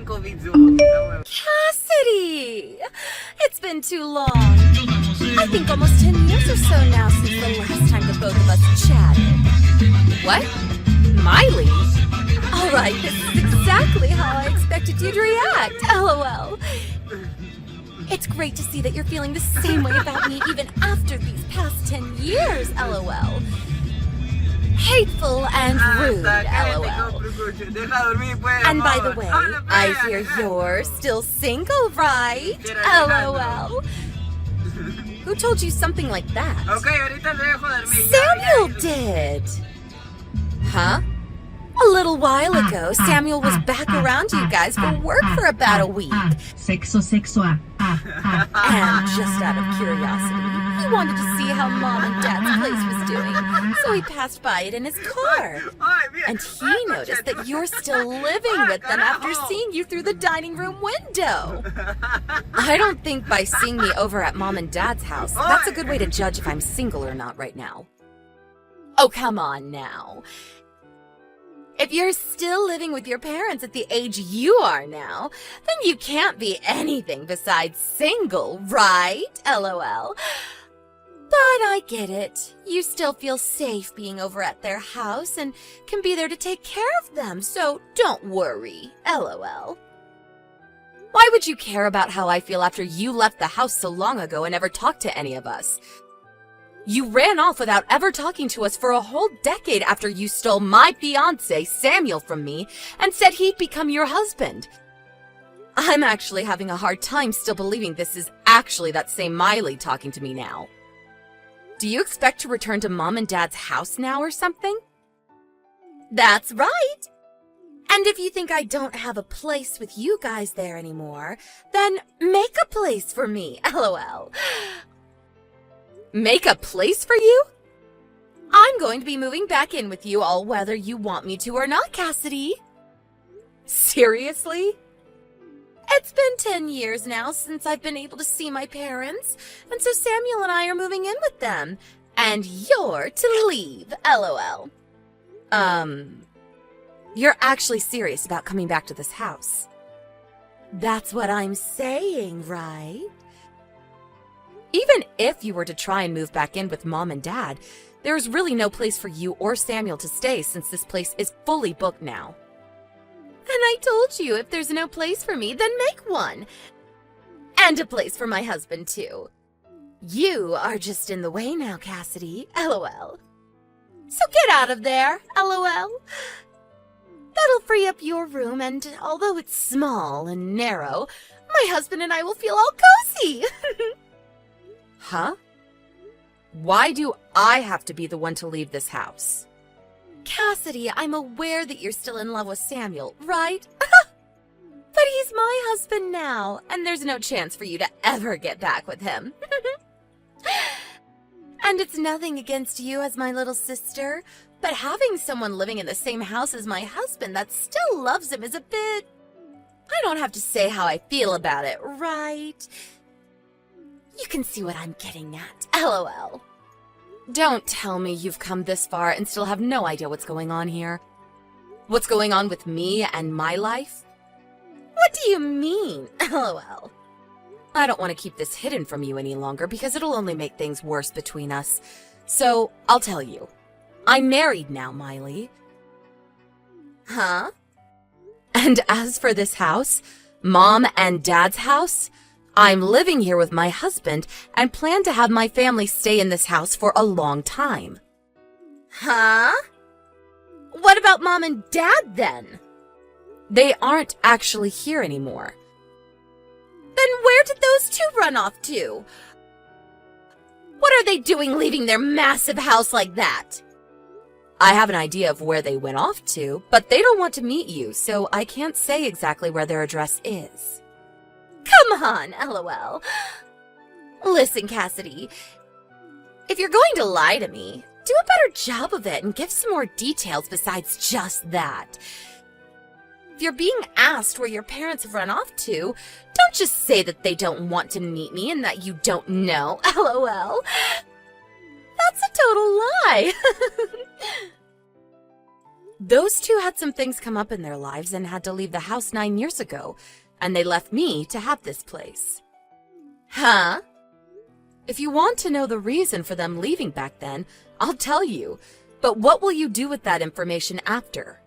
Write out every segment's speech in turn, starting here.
COVID Zoom. Cassidy! It's been too long. I think almost 10 years or so now since the last time the both of us chatted. What? Miley? Alright, this is exactly how I expected you to react. LOL. It's great to see that you're feeling the same way about me even after these past 10 years, LOL. Hateful and rude, LOL. And by the way, I hear you're still single, right? LOL. Who told you something like that? Samuel did! Huh? A little while ago, Samuel was back around you guys for work for about a week. Sexo. And just out of curiosity, he wanted to see how Mom and Dad's place was doing, so he passed by it in his car. And he noticed that you're still living with them after seeing you through the dining room window. I don't think by seeing me over at Mom and Dad's house, that's a good way to judge if I'm single or not right now. Oh, come on now. If you're still living with your parents at the age you are now, then you can't be anything besides single, right? LOL. But I get it. You still feel safe being over at their house and can be there to take care of them, so don't worry. LOL. Why would you care about how I feel after you left the house so long ago and never talked to any of us? You ran off without ever talking to us for a whole decade after you stole my fiancé, Samuel, from me and said he'd become your husband. I'm actually having a hard time still believing this is actually that same Miley talking to me now. Do you expect to return to Mom and Dad's house now or something? That's right! And if you think I don't have a place with you guys there anymore, then make a place for me, LOL. Make a place for you? I'm going to be moving back in with you all whether you want me to or not, Cassidy. Seriously? It's been 10 years now since I've been able to see my parents, and so Samuel and I are moving in with them. And you're to leave, LOL. You're actually serious about coming back to this house? That's what I'm saying, right? Even if you were to try and move back in with Mom and Dad, there's really no place for you or Samuel to stay since this place is fully booked now. And I told you, if there's no place for me, then make one. And a place for my husband, too. You are just in the way now, Cassidy, LOL. So get out of there, LOL. That'll free up your room, and although it's small and narrow, my husband and I will feel all cozy. Huh? Why do I have to be the one to leave this house? Cassidy, I'm aware that you're still in love with Samuel, right? But he's my husband now, and there's no chance for you to ever get back with him. And it's nothing against you as my little sister, but having someone living in the same house as my husband that still loves him is a bit... I don't have to say how I feel about it, right? You can see what I'm getting at, LOL. Don't tell me you've come this far and still have no idea what's going on here. What's going on with me and my life? What do you mean, LOL? I don't want to keep this hidden from you any longer because it'll only make things worse between us. So, I'll tell you. I'm married now, Miley. Huh? And as for this house, Mom and Dad's house, I'm living here with my husband and plan to have my family stay in this house for a long time. Huh? What about Mom and Dad then? They aren't actually here anymore. Then where did those two run off to? What are they doing leaving their massive house like that? I have an idea of where they went off to, but they don't want to meet you, so I can't say exactly where their address is. Come on, LOL. Listen, Cassidy, if you're going to lie to me, do a better job of it and give some more details besides just that. If you're being asked where your parents have run off to, don't just say that they don't want to meet me and that you don't know, LOL. That's a total lie. Those two had some things come up in their lives and had to leave the house 9 years ago, and they left me to have this place. Huh? If you want to know the reason for them leaving back then, I'll tell you. But what will you do with that information after?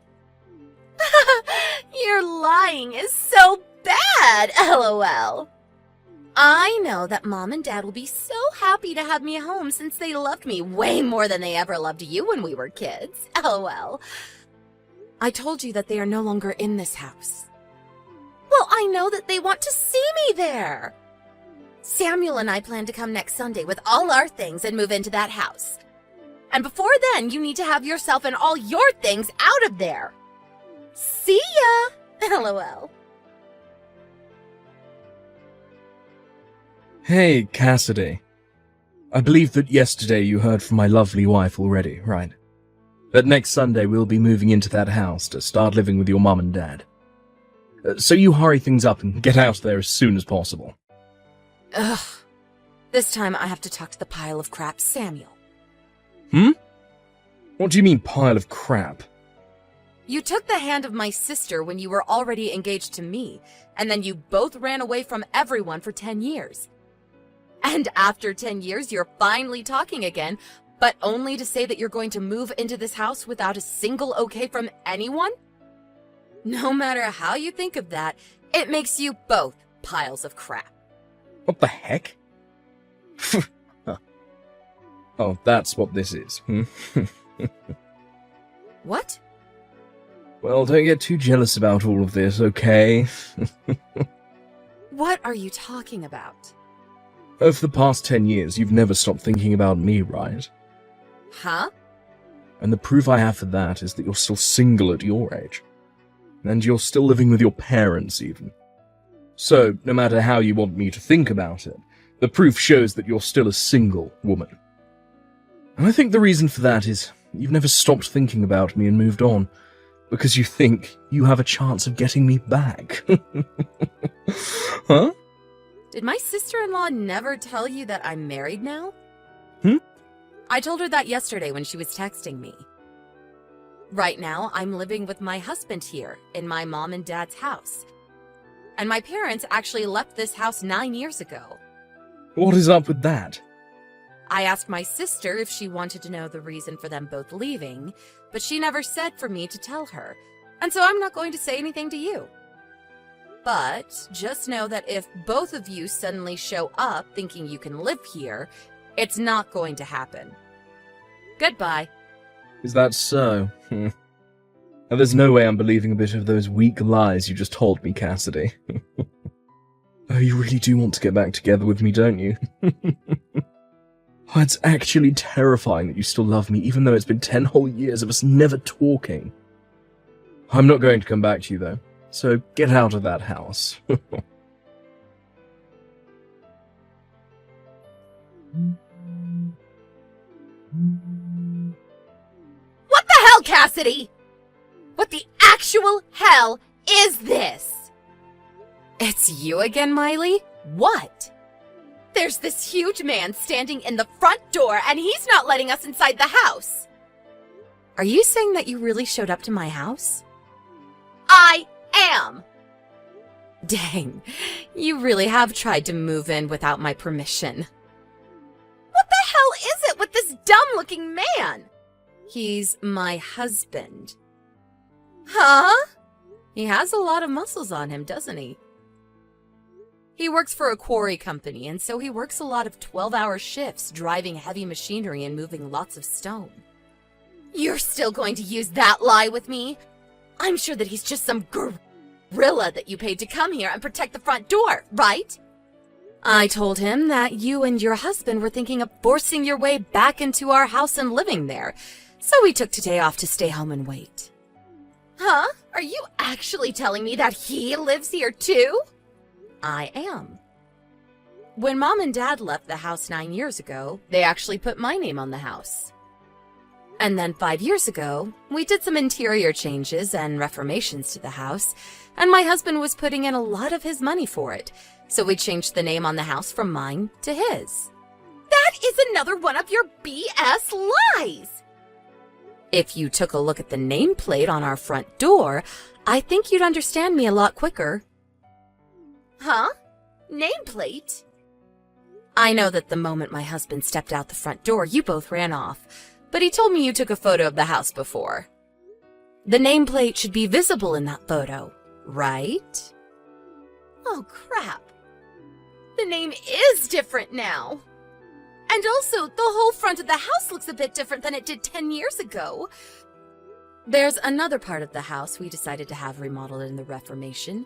Your lying is so bad, LOL. I know that Mom and Dad will be so happy to have me home since they loved me way more than they ever loved you when we were kids, LOL. I told you that they are no longer in this house. Well, I know that they want to see me there. Samuel and I plan to come next Sunday with all our things and move into that house. And before then, you need to have yourself and all your things out of there. See ya! LOL. Hey, Cassidy. I believe that yesterday you heard from my lovely wife already, right? That next Sunday we'll be moving into that house to start living with your mum and dad. So you hurry things up and get out there as soon as possible. Ugh. This time I have to talk to the pile of crap Samuel. What do you mean, pile of crap? You took the hand of my sister when you were already engaged to me, and then you both ran away from everyone for 10 years. And after 10 years, you're finally talking again, but only to say that you're going to move into this house without a single okay from anyone? No matter how you think of that, it makes you both piles of crap. What the heck? Oh, that's what this is. What? Well, don't get too jealous about all of this, okay? What are you talking about? Over the past 10 years, you've never stopped thinking about me, right? Huh? And the proof I have for that is that you're still single at your age. And you're still living with your parents, even. So, no matter how you want me to think about it, the proof shows that you're still a single woman. And I think the reason for that is you've never stopped thinking about me and moved on, because you think you have a chance of getting me back. Huh? Did my sister-in-law never tell you that I'm married now? I told her that yesterday when she was texting me. Right now, I'm living with my husband here in my mom and dad's house. And my parents actually left this house 9 years ago. What is up with that? I asked my sister if she wanted to know the reason for them both leaving, but she never said for me to tell her, and so I'm not going to say anything to you. But just know that if both of you suddenly show up thinking you can live here, it's not going to happen. Goodbye. Is that so? Now, there's no way I'm believing a bit of those weak lies you just told me, Cassidy. Oh, you really do want to get back together with me, don't you? Oh, it's actually terrifying that you still love me, even though it's been 10 whole years of us never talking. I'm not going to come back to you, though, so get out of that house. What the hell, Cassidy? What the actual hell is this? It's you again, Miley? What? There's this huge man standing in the front door, and he's not letting us inside the house. Are you saying that you really showed up to my house? I am. Dang, you really have tried to move in without my permission. What the hell is it with this dumb-looking man? He's my husband. Huh? He has a lot of muscles on him, doesn't he? He works for a quarry company, and so he works a lot of 12-hour shifts, driving heavy machinery and moving lots of stone. You're still going to use that lie with me? I'm sure that he's just some gorilla that you paid to come here and protect the front door, right? I told him that you and your husband were thinking of forcing your way back into our house and living there, so we took today off to stay home and wait. Huh? Are you actually telling me that he lives here too? I am. When Mom and Dad left the house 9 years ago, they actually put my name on the house. And then 5 years ago, we did some interior changes and reformations to the house, and my husband was putting in a lot of his money for it, so we changed the name on the house from mine to his. That is another one of your BS lies! If you took a look at the nameplate on our front door, I think you'd understand me a lot quicker. Huh? Nameplate? I know that the moment my husband stepped out the front door, you both ran off, but he told me you took a photo of the house before. The nameplate should be visible in that photo, right? Oh, crap. The name is different now. And also, the whole front of the house looks a bit different than it did 10 years ago. There's another part of the house we decided to have remodeled in the Reformation.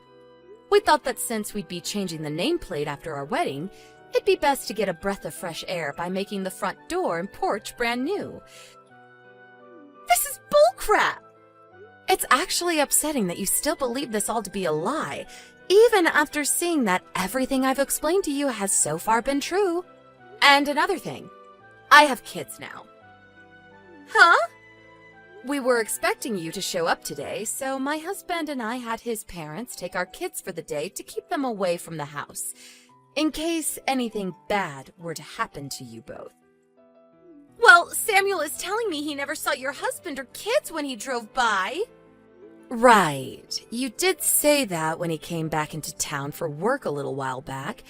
We thought that since we'd be changing the nameplate after our wedding, it'd be best to get a breath of fresh air by making the front door and porch brand new. This is bullcrap! It's actually upsetting that you still believe this all to be a lie, even after seeing that everything I've explained to you has so far been true. And another thing, I have kids now. Huh? We were expecting you to show up today, so my husband and I had his parents take our kids for the day to keep them away from the house, in case anything bad were to happen to you both. Well, Samuel is telling me he never saw your husband or kids when he drove by. Right. You did say that when he came back into town for work a little while back.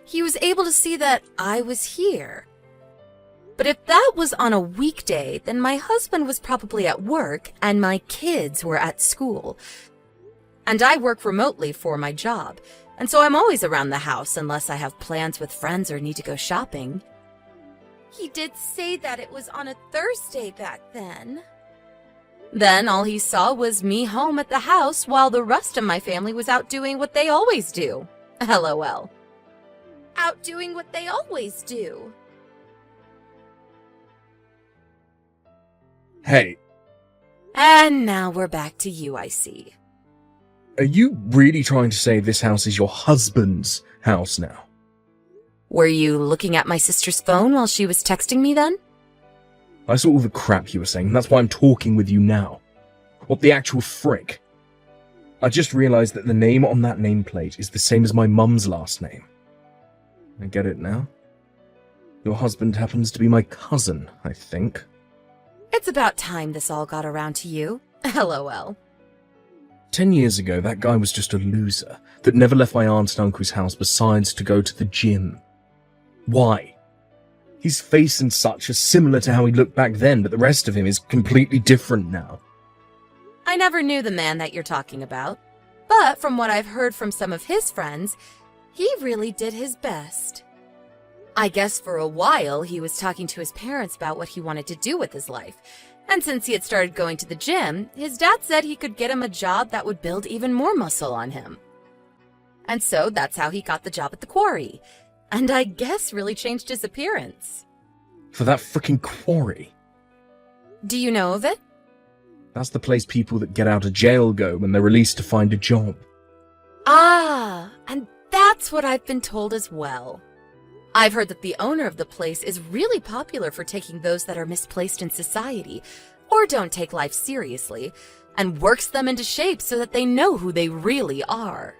He was able to see that I was here. But if that was on a weekday, then my husband was probably at work and my kids were at school. And I work remotely for my job, and so I'm always around the house unless I have plans with friends or need to go shopping. He did say that it was on a Thursday back then. Then all he saw was me home at the house while the rest of my family was out doing what they always do. LOL. Out doing what they always do. Hey, And now we're back to you, I see. are you really trying to say this house is your husband's house now? Were you looking at my sister's phone while she was texting me then? I saw all the crap you were saying, and that's why I'm talking with you now. What the actual frick? I just realized that the name on that nameplate is the same as my mum's last name. I get it now. Your husband happens to be my cousin, I think. It's about time this all got around to you. LOL. 10 years ago, that guy was just a loser that never left my aunt and uncle's house besides to go to the gym. Why? His face and such are similar to how he looked back then, but the rest of him is completely different now. I never knew the man that you're talking about, but from what I've heard from some of his friends, he really did his best. I guess for a while he was talking to his parents about what he wanted to do with his life, and since he had started going to the gym, his dad said he could get him a job that would build even more muscle on him. And so that's how he got the job at the quarry, and I guess really changed his appearance. For that frickin' quarry. Do you know of it? That's the place people that get out of jail go when they're released to find a job. Ah, and that's what I've been told as well. I've heard that the owner of the place is really popular for taking those that are misplaced in society, or don't take life seriously, and works them into shape so that they know who they really are.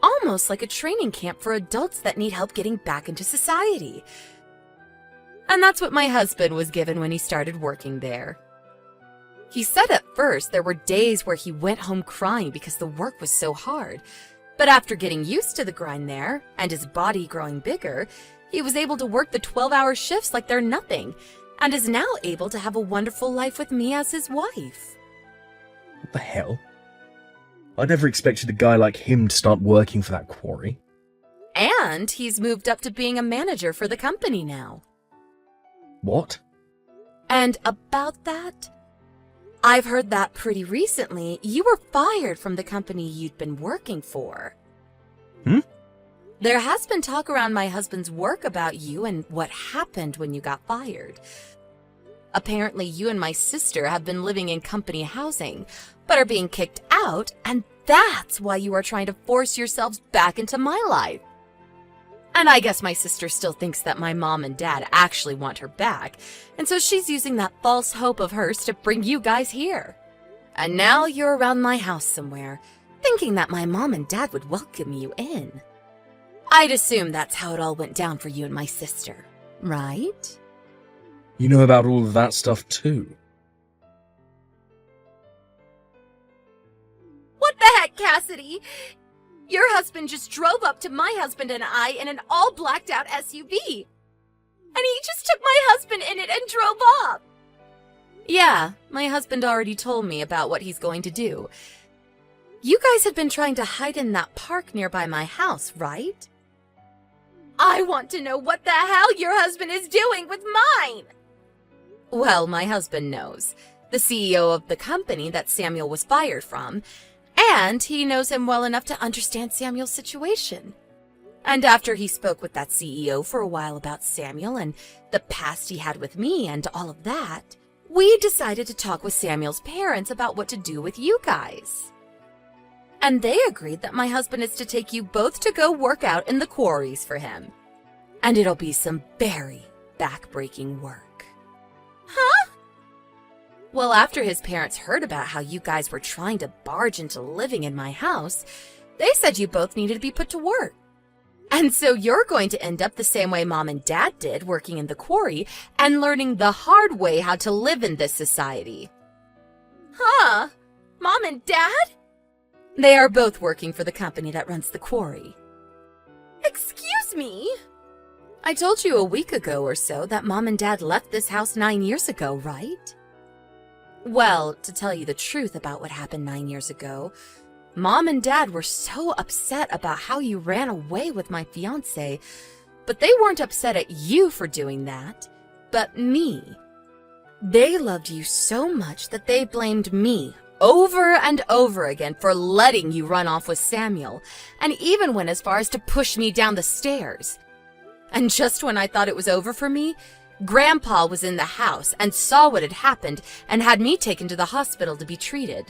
Almost like a training camp for adults that need help getting back into society. And that's what my husband was given when he started working there. He said at first there were days where he went home crying because the work was so hard. But after getting used to the grind there, and his body growing bigger, he was able to work the 12-hour shifts like they're nothing, and is now able to have a wonderful life with me as his wife. What the hell? I never expected a guy like him to start working for that quarry. And he's moved up to being a manager for the company now. What? And about that, I've heard that pretty recently you were fired from the company you'd been working for. There has been talk around my husband's work about you and what happened when you got fired. Apparently, you and my sister have been living in company housing, but are being kicked out, and that's why you are trying to force yourselves back into my life. And I guess my sister still thinks that my mom and dad actually want her back, and so she's using that false hope of hers to bring you guys here. And now you're around my house somewhere, thinking that my mom and dad would welcome you in. I'd assume that's how it all went down for you and my sister, right? You know about all of that stuff too? Cassidy. Your husband just drove up to my husband and I in an all blacked out SUV. And he just took my husband in it and drove off. Yeah, my husband already told me about what he's going to do. You guys have been trying to hide in that park nearby my house, right? I want to know what the hell your husband is doing with mine! Well, my husband knows. The CEO of the company that Samuel was fired from, and he knows him well enough to understand Samuel's situation. And after he spoke with that CEO for a while about Samuel and the past he had with me and all of that, we decided to talk with Samuel's parents about what to do with you guys. And they agreed that my husband is to take you both to go work out in the quarries for him. And it'll be some very back-breaking work. Huh? Well, after his parents heard about how you guys were trying to barge into living in my house, they said you both needed to be put to work. And so you're going to end up the same way Mom and Dad did, working in the quarry and learning the hard way how to live in this society. Huh? Mom and Dad? They are both working for the company that runs the quarry. Excuse me? I told you a week ago or so that Mom and Dad left this house 9 years ago, right? Well, to tell you the truth about what happened 9 years ago, Mom and Dad were so upset about how you ran away with my fiancé, but they weren't upset at you for doing that, but me. They loved you so much that they blamed me over and over again for letting you run off with Samuel, and even went as far as to push me down the stairs. And just when I thought it was over for me, Grandpa was in the house and saw what had happened and had me taken to the hospital to be treated.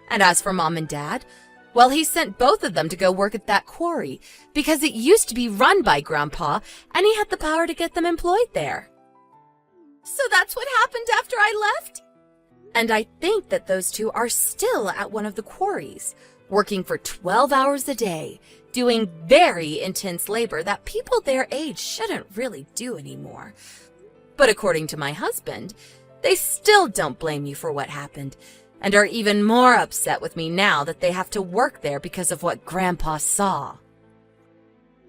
And as for Mom and Dad, well, he sent both of them to go work at that quarry because it used to be run by Grandpa and he had the power to get them employed there. So that's what happened after I left? And I think that those two are still at one of the quarries, working for 12 hours a day, doing very intense labor that people their age shouldn't really do anymore. But according to my husband, they still don't blame you for what happened, and are even more upset with me now that they have to work there because of what Grandpa saw.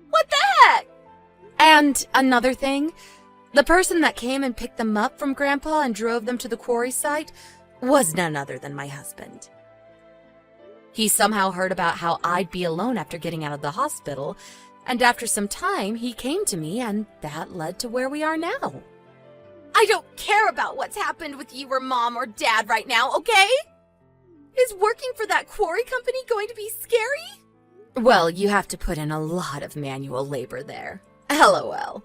What the heck? And another thing, the person that came and picked them up from Grandpa and drove them to the quarry site was none other than my husband. He somehow heard about how I'd be alone after getting out of the hospital, and after some time he came to me, and that led to where we are now. I don't care about what's happened with you or Mom or Dad right now, okay? Is working for that quarry company going to be scary? Well, you have to put in a lot of manual labor there. LOL.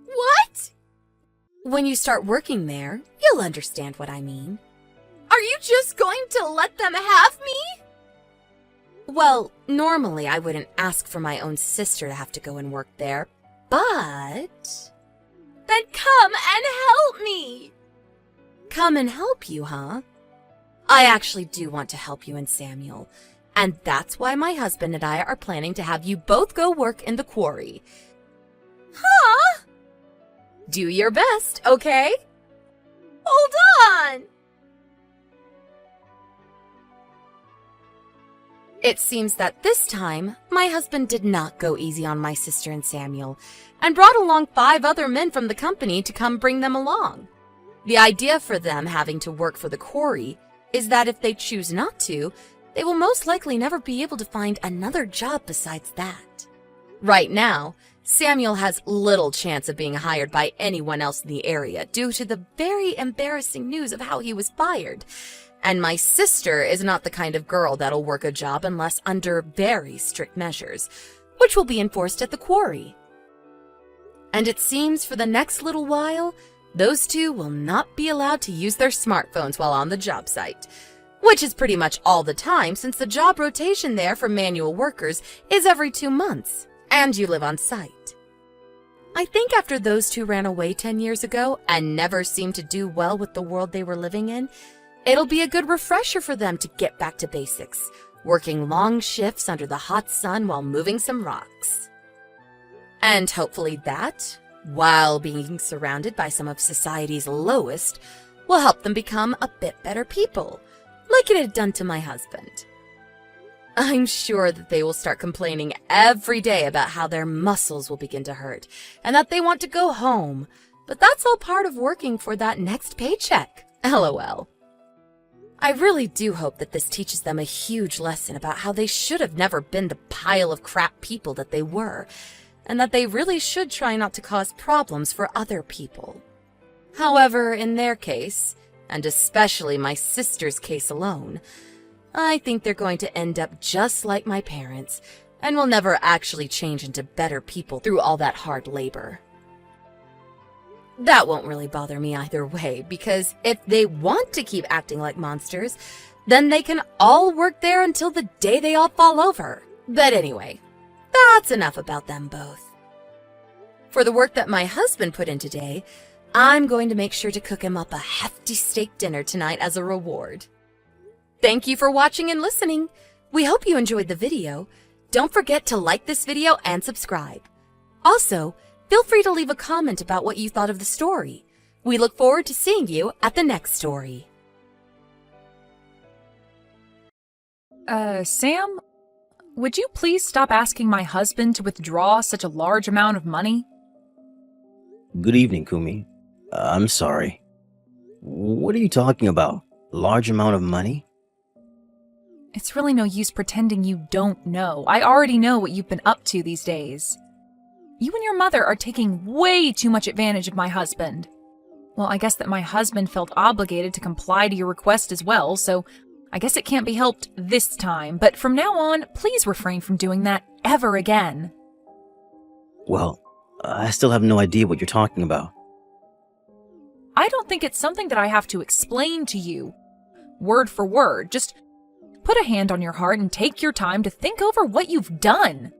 What? When you start working there, you'll understand what I mean. Are you just going to let them have me? Well, normally I wouldn't ask for my own sister to have to go and work there, but... Then come and help me! Come and help you, huh? I actually do want to help you and Samuel, and that's why my husband and I are planning to have you both go work in the quarry. Huh? Do your best, okay? Hold on! It seems that this time, my husband did not go easy on my sister and Samuel, and brought along 5 other men from the company to come bring them along. The idea for them having to work for the quarry is that if they choose not to, they will most likely never be able to find another job besides that. Right now, Samuel has little chance of being hired by anyone else in the area due to the very embarrassing news of how he was fired. And my sister is not the kind of girl that'll work a job unless under very strict measures, which will be enforced at the quarry. And it seems for the next little while, those two will not be allowed to use their smartphones while on the job site, which is pretty much all the time since the job rotation there for manual workers is every 2 months, and you live on site. I think after those two ran away 10 years ago and never seemed to do well with the world they were living in, it'll be a good refresher for them to get back to basics, working long shifts under the hot sun while moving some rocks. And hopefully that, while being surrounded by some of society's lowest, will help them become a bit better people, like it had done to my husband. I'm sure that they will start complaining every day about how their muscles will begin to hurt and that they want to go home. But that's all part of working for that next paycheck. LOL. I really do hope that this teaches them a huge lesson about how they should have never been the pile of crap people that they were, and that they really should try not to cause problems for other people. However, in their case, and especially my sister's case alone, I think they're going to end up just like my parents, and will never actually change into better people through all that hard labor. That won't really bother me either way, because if they want to keep acting like monsters, then they can all work there until the day they all fall over. But anyway, that's enough about them both. For the work that my husband put in today, I'm going to make sure to cook him up a hefty steak dinner tonight as a reward. Thank you for watching and listening. We hope you enjoyed the video. Don't forget to like this video and subscribe. Also, feel free to leave a comment about what you thought of the story. We look forward to seeing you at the next story. Sam? Would you please stop asking my husband to withdraw such a large amount of money? Good evening, Kumi. I'm sorry. What are you talking about? Large amount of money? It's really no use pretending you don't know. I already know what you've been up to these days. You and your mother are taking way too much advantage of my husband. Well, I guess that my husband felt obligated to comply to your request as well, so I guess it can't be helped this time. But from now on, please refrain from doing that ever again. Well, I still have no idea what you're talking about. I don't think it's something that I have to explain to you, word for word. Just put a hand on your heart and take your time to think over what you've done.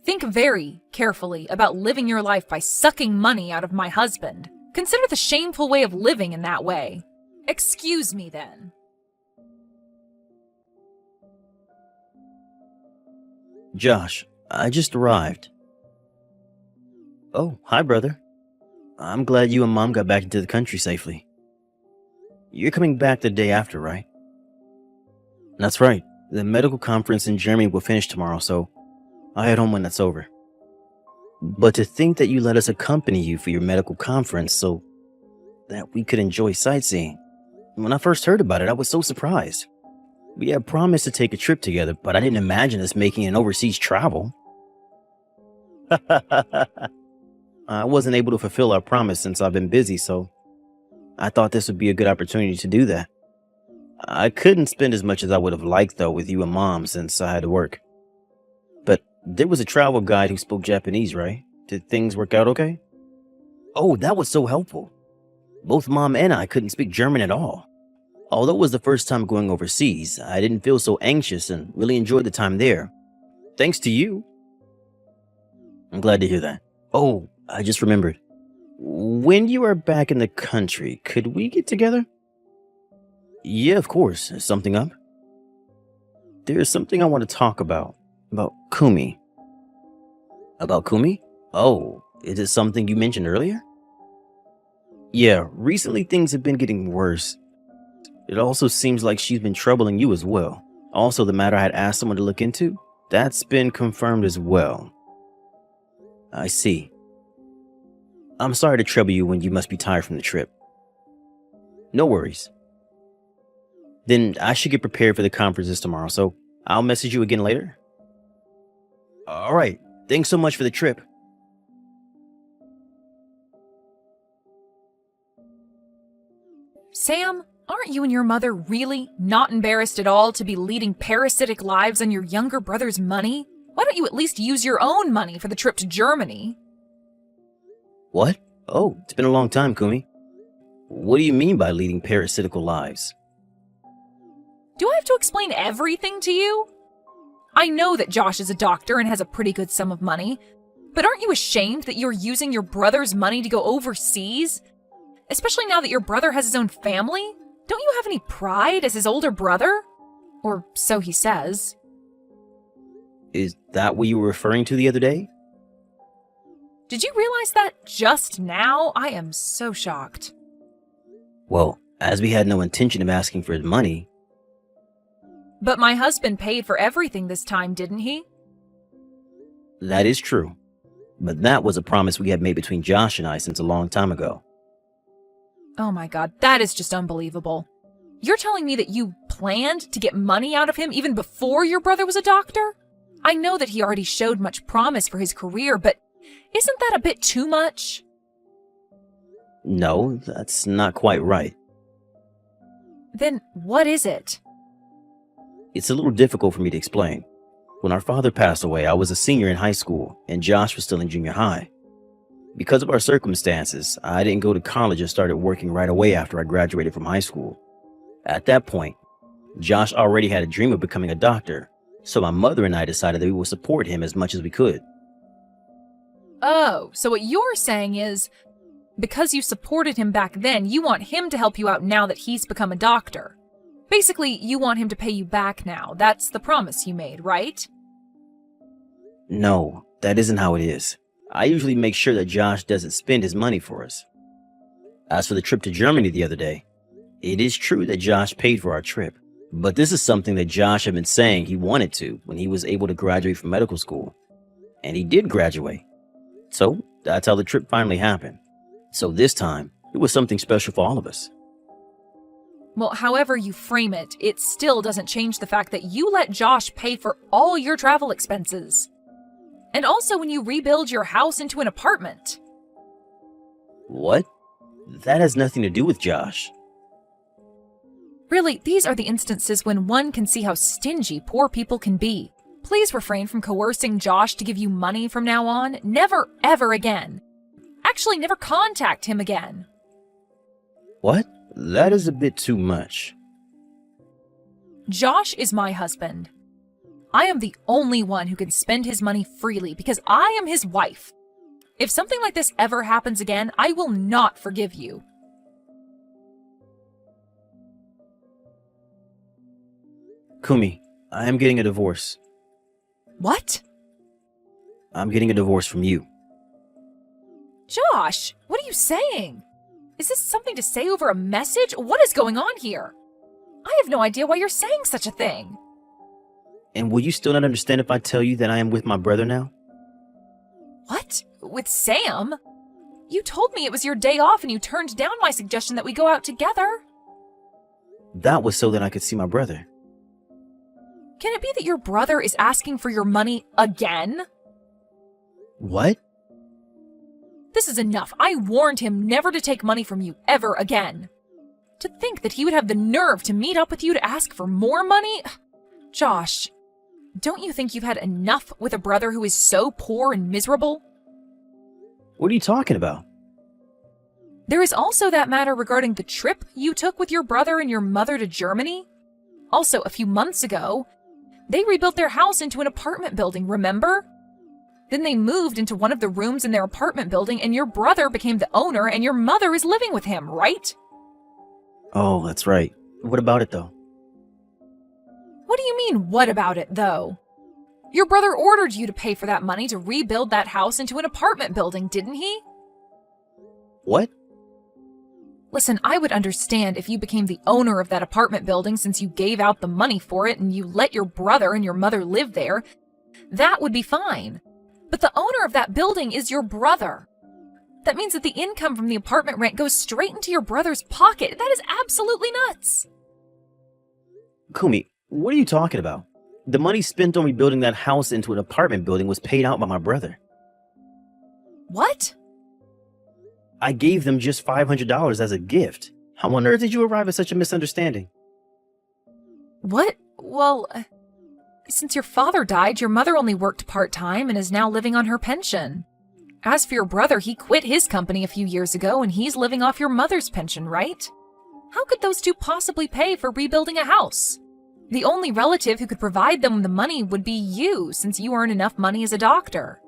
Think very carefully about living your life by sucking money out of my husband. Consider the shameful way of living in that way. Excuse me, then. Josh, I just arrived. Oh, hi, brother. I'm glad you and Mom got back into the country safely. You're coming back the day after, right? That's right. The medical conference in Germany will finish tomorrow, so I'll head home when that's over. But to think that you let us accompany you for your medical conference so that we could enjoy sightseeing. When I first heard about it, I was so surprised. We had promised to take a trip together, but I didn't imagine us making an overseas travel. I wasn't able to fulfill our promise since I've been busy, so I thought this would be a good opportunity to do that. I couldn't spend as much as I would have liked, though, with you and Mom since I had to work. But there was a travel guide who spoke Japanese, right? Did things work out okay? Oh, that was so helpful. Both Mom and I couldn't speak German at all. Although it was the first time going overseas, I didn't feel so anxious and really enjoyed the time there. Thanks to you. I'm glad to hear that. Oh, I just remembered. When you are back in the country, could we get together? Yeah, of course. Is something up? There's something I want to talk about. About Kumi. About Kumi? Oh, is it something you mentioned earlier? Yeah, recently things have been getting worse. It also seems like she's been troubling you as well. Also, the matter I had asked someone to look into, that's been confirmed as well. I see. I'm sorry to trouble you when you must be tired from the trip. No worries. Then I should get prepared for the conferences tomorrow, so I'll message you again later. Alright, thanks so much for the trip. Sam, aren't you and your mother really not embarrassed at all to be leading parasitic lives on your younger brother's money? Why don't you at least use your own money for the trip to Germany? What? Oh, it's been a long time, Kumi. What do you mean by leading parasitical lives? Do I have to explain everything to you? I know that Josh is a doctor and has a pretty good sum of money, but aren't you ashamed that you're using your brother's money to go overseas? Especially now that your brother has his own family? Don't you have any pride as his older brother? Or so he says. Is that what you were referring to the other day? Did you realize that just now? I am so shocked. Well, as we had no intention of asking for his money, But my husband paid for everything this time, didn't he? That is true. But that was a promise we had made between Josh and I since a long time ago. Oh my god, that is just unbelievable. You're telling me that you planned to get money out of him even before your brother was a doctor? I know that he already showed much promise for his career, but isn't that a bit too much? No, that's not quite right. Then what is it? It's a little difficult for me to explain. When our father passed away, I was a senior in high school, and Josh was still in junior high. Because of our circumstances, I didn't go to college and started working right away after I graduated from high school. At that point, Josh already had a dream of becoming a doctor, so my mother and I decided that we would support him as much as we could. Oh, so what you're saying is, because you supported him back then, you want him to help you out now that he's become a doctor. Basically, you want him to pay you back now. That's the promise you made, right? No, that isn't how it is. I usually make sure that Josh doesn't spend his money for us. As for the trip to Germany the other day, it is true that Josh paid for our trip, but this is something that Josh had been saying he wanted to when he was able to graduate from medical school. And he did graduate. So that's how the trip finally happened. So this time, it was something special for all of us. Well, however you frame it, it still doesn't change the fact that you let Josh pay for all your travel expenses. And also when you rebuild your house into an apartment. What? That has nothing to do with Josh. Really, these are the instances when one can see how stingy poor people can be. Please refrain from coercing Josh to give you money from now on. Never, ever again. Actually, never contact him again. What? That is a bit too much. Josh is my husband. I am the only one who can spend his money freely because I am his wife. If something like this ever happens again, I will not forgive you. Kumi, I am getting a divorce. What? I'm getting a divorce from you. Josh, what are you saying? Is this something to say over a message? What is going on here? I have no idea why you're saying such a thing. And will you still not understand if I tell you that I am with my brother now? What? With Sam? You told me it was your day off and you turned down my suggestion that we go out together. That was so that I could see my brother. Can it be that your brother is asking for your money again? What? This is enough. I warned him never to take money from you ever again. To think that he would have the nerve to meet up with you to ask for more money? Josh, don't you think you've had enough with a brother who is so poor and miserable? What are you talking about? There is also that matter regarding the trip you took with your brother and your mother to Germany. Also, a few months ago, they rebuilt their house into an apartment building, remember? Then they moved into one of the rooms in their apartment building and your brother became the owner and your mother is living with him, right? Oh, that's right. What about it though? What do you mean, what about it though? Your brother ordered you to pay for that money to rebuild that house into an apartment building, didn't he? What? Listen, I would understand if you became the owner of that apartment building since you gave out the money for it and you let your brother and your mother live there. That would be fine. But the owner of that building is your brother. That means that the income from the apartment rent goes straight into your brother's pocket. That is absolutely nuts. Kumi, what are you talking about? The money spent on rebuilding that house into an apartment building was paid out by my brother. What? I gave them just $500 as a gift. How on earth did you arrive at such a misunderstanding? What? Well, since your father died, your mother only worked part-time and is now living on her pension. As for your brother, he quit his company a few years ago and he's living off your mother's pension, right? How could those two possibly pay for rebuilding a house? The only relative who could provide them the money would be you, since you earn enough money as a doctor.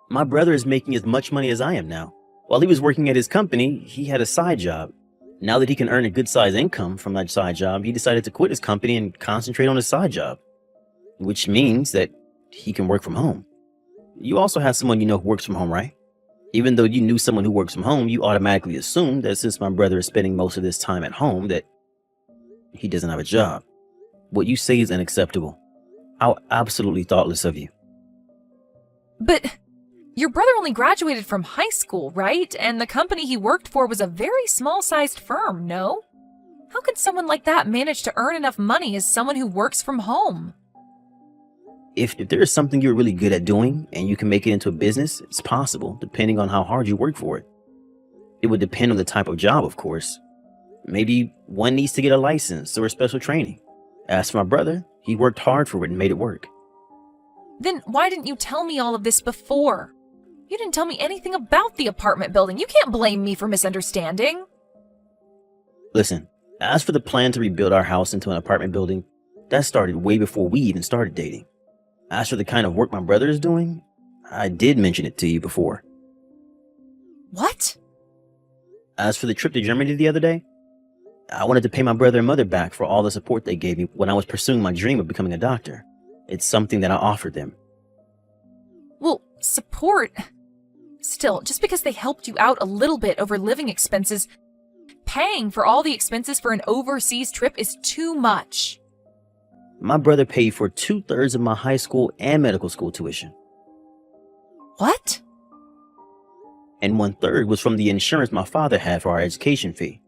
My brother is making as much money as I am now. While he was working at his company, he had a side job. Now that he can earn a good-sized income from that side job, he decided to quit his company and concentrate on his side job. Which means that he can work from home. You also have someone you know who works from home, right? Even though you knew someone who works from home, you automatically assumed that since my brother is spending most of his time at home, that he doesn't have a job. What you say is unacceptable. How absolutely thoughtless of you. But your brother only graduated from high school, right? And the company he worked for was a very small-sized firm, no? How could someone like that manage to earn enough money as someone who works from home? If there is something you're really good at doing and you can make it into a business, it's possible, depending on how hard you work for it. It would depend on the type of job, of course. Maybe one needs to get a license or a special training. As for my brother, he worked hard for it and made it work. Then why didn't you tell me all of this before? You didn't tell me anything about the apartment building. You can't blame me for misunderstanding. Listen, as for the plan to rebuild our house into an apartment building, that started way before we even started dating. As for the kind of work my brother is doing, I did mention it to you before. What? As for the trip to Germany the other day, I wanted to pay my brother and mother back for all the support they gave me when I was pursuing my dream of becoming a doctor. It's something that I offered them. Well, support. Still, just because they helped you out a little bit over living expenses, paying for all the expenses for an overseas trip is too much. My brother paid for 2/3 of my high school and medical school tuition. What? And 1/3 was from the insurance my father had for our education fee.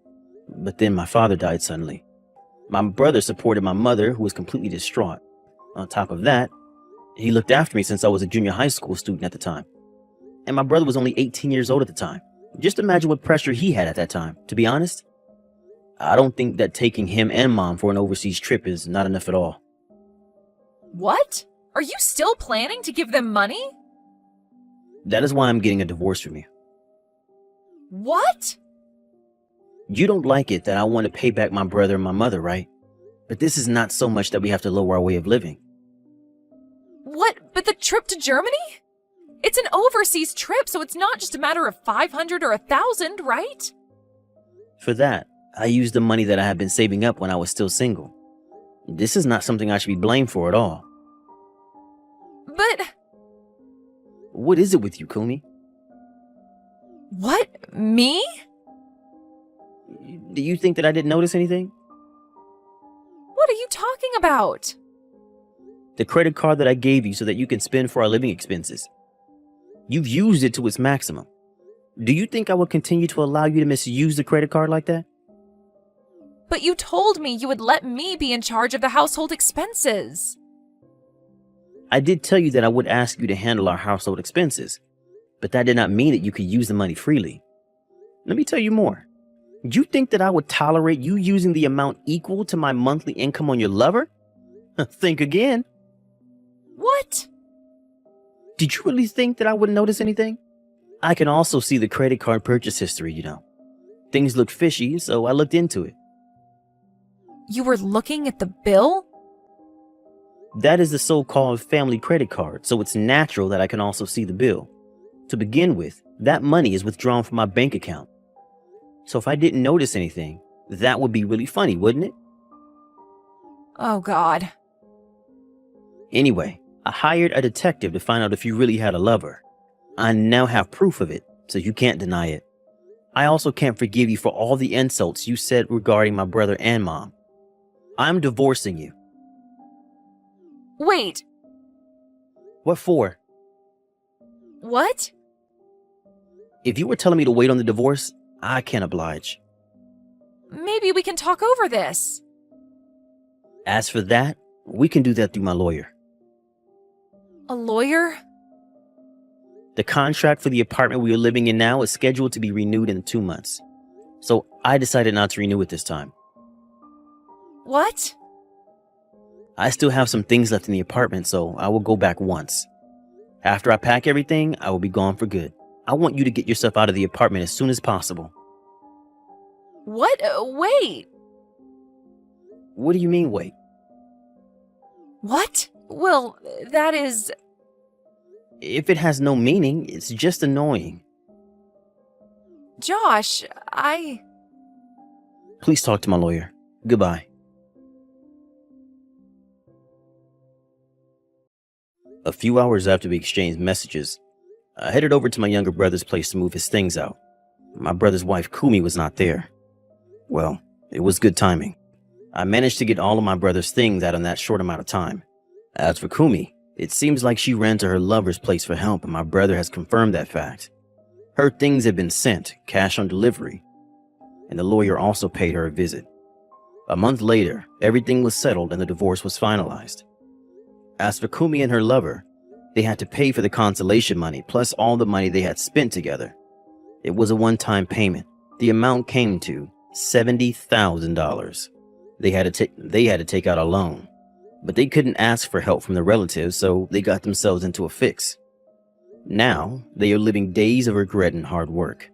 But then my father died suddenly. My brother supported my mother, who was completely distraught. On top of that, he looked after me since I was a junior high school student at the time. And my brother was only 18 years old at the time. Just imagine what pressure he had at that time. To be honest, I don't think that taking him and mom for an overseas trip is not enough at all. What? Are you still planning to give them money? That is why I'm getting a divorce from you. What? You don't like it that I want to pay back my brother and my mother, right? But this is not so much that we have to lower our way of living. What? But the trip to Germany? It's an overseas trip, so it's not just a matter of 500 or 1,000, right? For that, I used the money that I had been saving up when I was still single. This is not something I should be blamed for at all. But... What is it with you, Kumi? What? Me? Do you think that I didn't notice anything? What are you talking about? The credit card that I gave you so that you can spend for our living expenses. You've used it to its maximum. Do you think I will continue to allow you to misuse the credit card like that? But you told me you would let me be in charge of the household expenses. I did tell you that I would ask you to handle our household expenses, but that did not mean that you could use the money freely. Let me tell you more. You think that I would tolerate you using the amount equal to my monthly income on your lover? Think again. What? Did you really think that I wouldn't notice anything? I can also see the credit card purchase history, you know. Things looked fishy, so I looked into it. You were looking at the bill? That is the so-called family credit card, so it's natural that I can also see the bill. To begin with, that money is withdrawn from my bank account. So if I didn't notice anything, that would be really funny, wouldn't it? Oh, God. Anyway, I hired a detective to find out if you really had a lover. I now have proof of it, so you can't deny it. I also can't forgive you for all the insults you said regarding my brother and mom. I'm divorcing you. Wait, What for? what? If you were telling me to wait on the divorce, I can't oblige. Maybe we can talk over this. As for that, we can do that through my lawyer. A lawyer? The contract for the apartment we are living in now is scheduled to be renewed in 2 months. So I decided not to renew it this time. What? I still have some things left in the apartment, so I will go back once. After I pack everything, I will be gone for good. I want you to get yourself out of the apartment as soon as possible. What? Wait. What do you mean, wait? What? Well, that is... If it has no meaning, it's just annoying. Josh, Please talk to my lawyer. Goodbye. A few hours after we exchanged messages, I headed over to my younger brother's place to move his things out. My brother's wife, Kumi, was not there. Well, it was good timing. I managed to get all of my brother's things out in that short amount of time. As for Kumi, it seems like she ran to her lover's place for help, and my brother has confirmed that fact. Her things have been sent, cash on delivery, and the lawyer also paid her a visit. A month later, everything was settled and the divorce was finalized. As for Kumi and her lover, they had to pay for the consolation money plus all the money they had spent together. It was a one-time payment. The amount came to $70,000. They had to take out a loan, but they couldn't ask for help from the relatives, so they got themselves into a fix. Now, they are living days of regret and hard work.